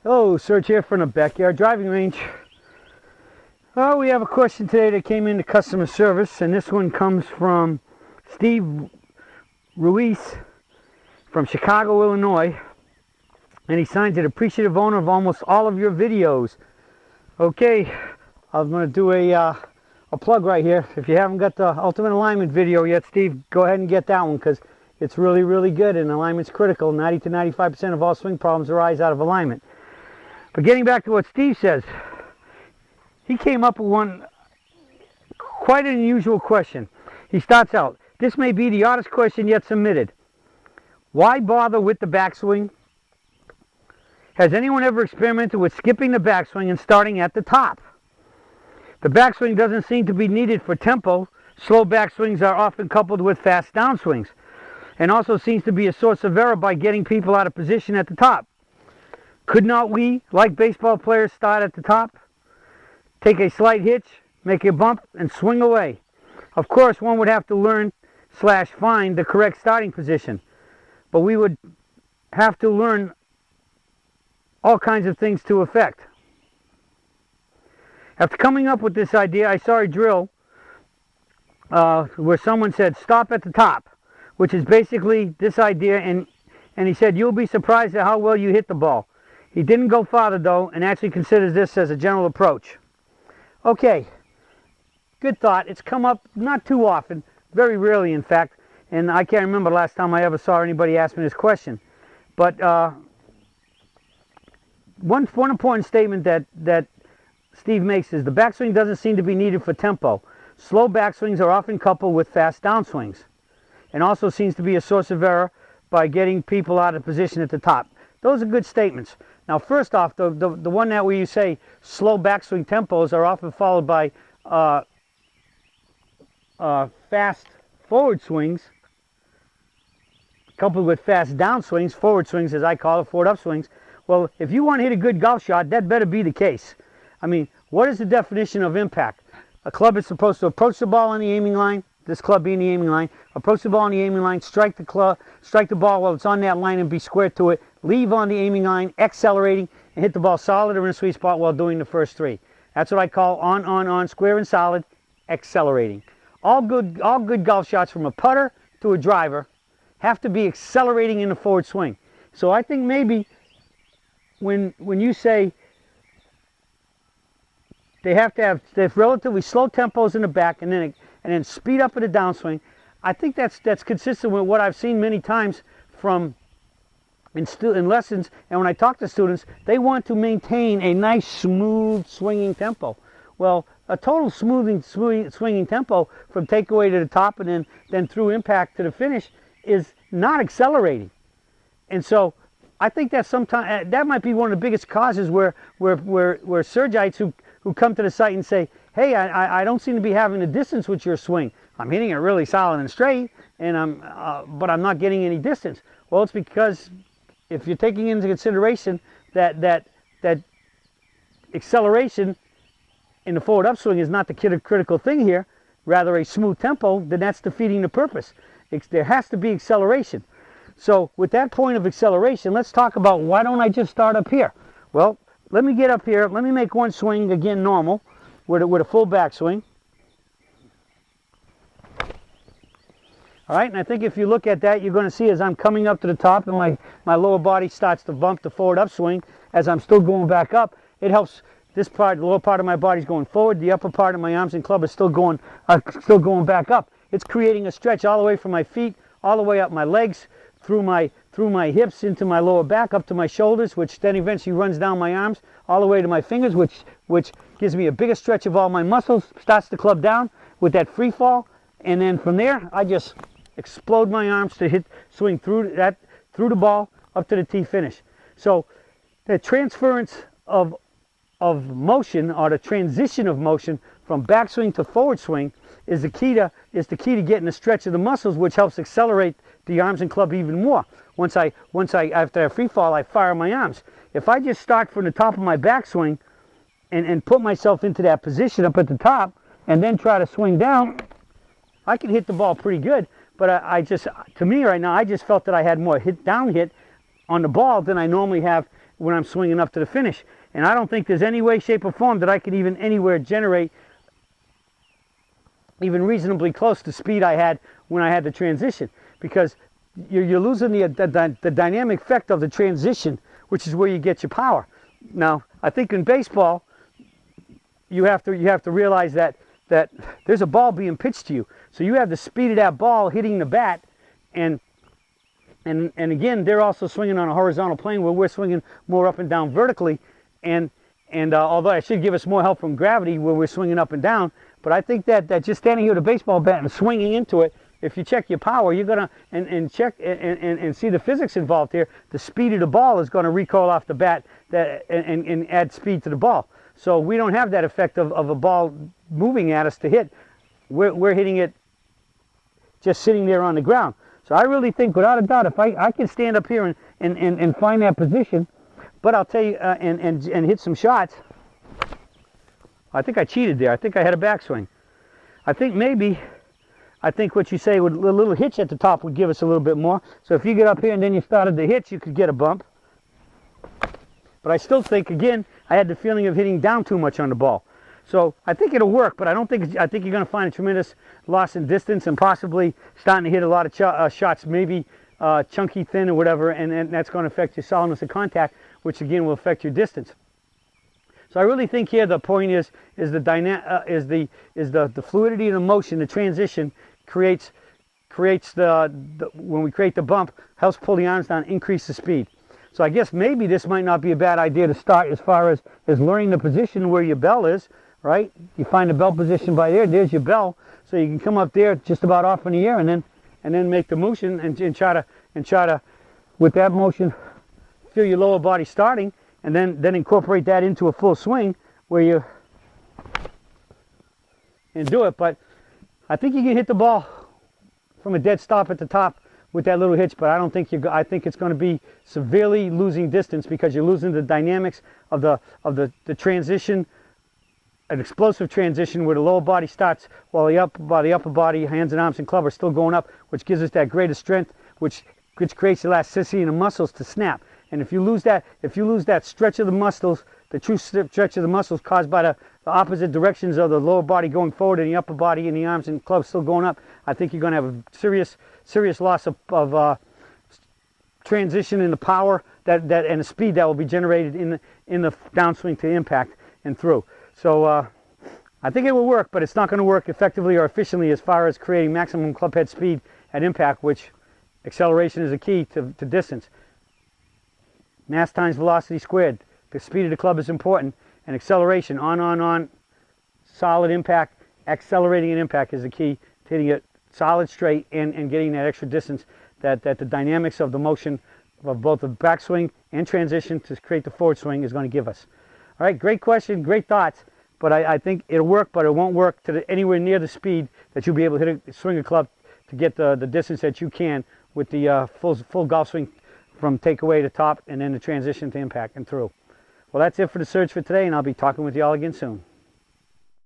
Hello, Serge here from the backyard driving range. Oh, we have a question today that came into customer service, and this one comes from Steve Ruiz from Chicago, Illinois, and he signs it, appreciative owner of almost all of your videos. Okay, I'm going to do a plug right here. If you haven't got the Ultimate Alignment video yet, Steve, go ahead and get that one, because it's really, really good, and alignment's critical. 90 to 95% of all swing problems arise out of alignment. But getting back to what Steve says, he came up with one, quite an unusual question. He starts out, this may be the oddest question yet submitted. Why bother with the backswing? Has anyone ever experimented with skipping the backswing and starting at the top? The backswing doesn't seem to be needed for tempo. Slow backswings are often coupled with fast downswings, and also seems to be a source of error by getting people out of position at the top. Could not we, like baseball players, start at the top, take a slight hitch, make a bump, and swing away? Of course, one would have to learn / find the correct starting position, but we would have to learn all kinds of things to effect. After coming up with this idea, I saw a drill where someone said, stop at the top, which is basically this idea, and he said, you'll be surprised at how well you hit the ball. He didn't go farther, though, and actually considers this as a general approach. Okay, good thought. It's come up not too often, very rarely, in fact, and I can't remember the last time I ever saw anybody ask me this question. But one important statement that Steve makes is the backswing doesn't seem to be needed for tempo. Slow backswings are often coupled with fast downswings, and also seems to be a source of error by getting people out of position at the top. Those are good statements. Now, first off, the one that where you say slow backswing tempos are often followed by fast forward swings, coupled with fast downswings, forward swings as I call it, forward upswings. Well, if you want to hit a good golf shot, that better be the case. I mean, what is the definition of impact? A club is supposed to approach the ball on the aiming line, this club being the aiming line, approach the ball on the aiming line, strike the ball while it's on that line and be square to it, leave on the aiming line, accelerating, and hit the ball solid or in a sweet spot while doing the first three. That's what I call on, square and solid, accelerating. All good golf shots from a putter to a driver have to be accelerating in the forward swing. So I think maybe when you say they have to have relatively slow tempos in the back and then speed up at a downswing, I think that's consistent with what I've seen many times from in lessons, and when I talk to students, they want to maintain a nice, smooth, swinging tempo. Well, a total swinging tempo from takeaway to the top and then through impact to the finish is not accelerating. And so I think that sometimes that might be one of the biggest causes where Sergites who come to the site and say, hey, I don't seem to be having a distance with your swing. I'm hitting it really solid and straight, and but I'm not getting any distance. Well, it's because if you're taking into consideration that acceleration in the forward upswing is not the critical thing here, rather a smooth tempo, then that's defeating the purpose. There has to be acceleration. So with that point of acceleration, let's talk about why don't I just start up here? Well, let me get up here. Let me make one swing again normal with a full backswing. All right, and I think if you look at that, you're going to see as I'm coming up to the top and my lower body starts to bump the forward upswing as I'm still going back up, it helps this part, the lower part of my body is going forward, the upper part of my arms and club is still going back up. It's creating a stretch all the way from my feet, all the way up my legs, through my hips into my lower back, up to my shoulders, which then eventually runs down my arms, all the way to my fingers, which gives me a bigger stretch of all my muscles, starts the club down with that free fall, and then from there, I just explode my arms to swing through the ball up to the tee finish. So the transference of motion, or the transition of motion from backswing to forward swing is the key to getting a stretch of the muscles, which helps accelerate the arms and club even more. Once I after a free fall, I fire my arms. If I just start from the top of my backswing and put myself into that position up at the top and then try to swing down, I can hit the ball pretty good. But to me right now, I just felt that I had more down hit on the ball than I normally have when I'm swinging up to the finish. And I don't think there's any way, shape, or form that I could even anywhere generate even reasonably close to speed I had when I had the transition, because you're losing the dynamic effect of the transition, which is where you get your power. Now, I think in baseball, you have to realize that there's a ball being pitched to you, so you have the speed of that ball hitting the bat, and again, they're also swinging on a horizontal plane where we're swinging more up and down vertically, and although I should give us more help from gravity where we're swinging up and down, but I think that just standing here with a baseball bat and swinging into it, if you check your power, you're gonna and check and see the physics involved here. The speed of the ball is going to recoil off the bat and add speed to the ball. So we don't have that effect of a ball moving at us to hit. We're hitting it just sitting there on the ground. So I really think, without a doubt, if I can stand up here and find that position, but I'll tell you, and hit some shots. I think I cheated there. I think I had a backswing. I think what you say, with a little hitch at the top, would give us a little bit more. So if you get up here and then you started the hitch, you could get a bump. But I still think, again, I had the feeling of hitting down too much on the ball. So I think it'll work, but I think you're going to find a tremendous loss in distance and possibly starting to hit a lot of shots, maybe chunky, thin, or whatever, and that's going to affect your solidness of contact, which again will affect your distance. So I really think here the point is the fluidity of the motion, the transition creates when we create the bump, helps pull the arms down, increase the speed. So I guess maybe this might not be a bad idea to start as far as learning the position where your bell is, right? You find the bell position by there's your bell, so you can come up there just about off in the air and then make the motion and try to with that motion feel your lower body starting, and then incorporate that into a full swing where you and do it. But I think you can hit the ball from a dead stop at the top with that little hitch, but I don't think I think it's going to be severely losing distance, because you're losing the dynamics of the transition, an explosive transition where the lower body starts while the upper body, hands and arms and club, are still going up, which gives us that greater strength, which creates elasticity in the muscles to snap. And if you lose that stretch of the muscles, the true stretch of the muscles caused by the opposite directions of the lower body going forward and the upper body and the arms and clubs still going up, I think you're going to have a serious loss of transition in the power and the speed that will be generated in the downswing to impact and through. So I think it will work, but it's not going to work effectively or efficiently as far as creating maximum club head speed at impact, which acceleration is a key to distance. Mass times velocity squared. The speed of the club is important, and acceleration, on, solid impact, accelerating an impact is the key to hitting it solid straight and getting that extra distance that the dynamics of the motion of both the backswing and transition to create the forward swing is going to give us. All right, great question, great thoughts, but I think it'll work, but it won't work to anywhere near the speed that you'll be able to swing a club to get the distance that you can with the full golf swing from takeaway to top and then the transition to impact and through. Well, that's it for the Surge for today, and I'll be talking with you all again soon.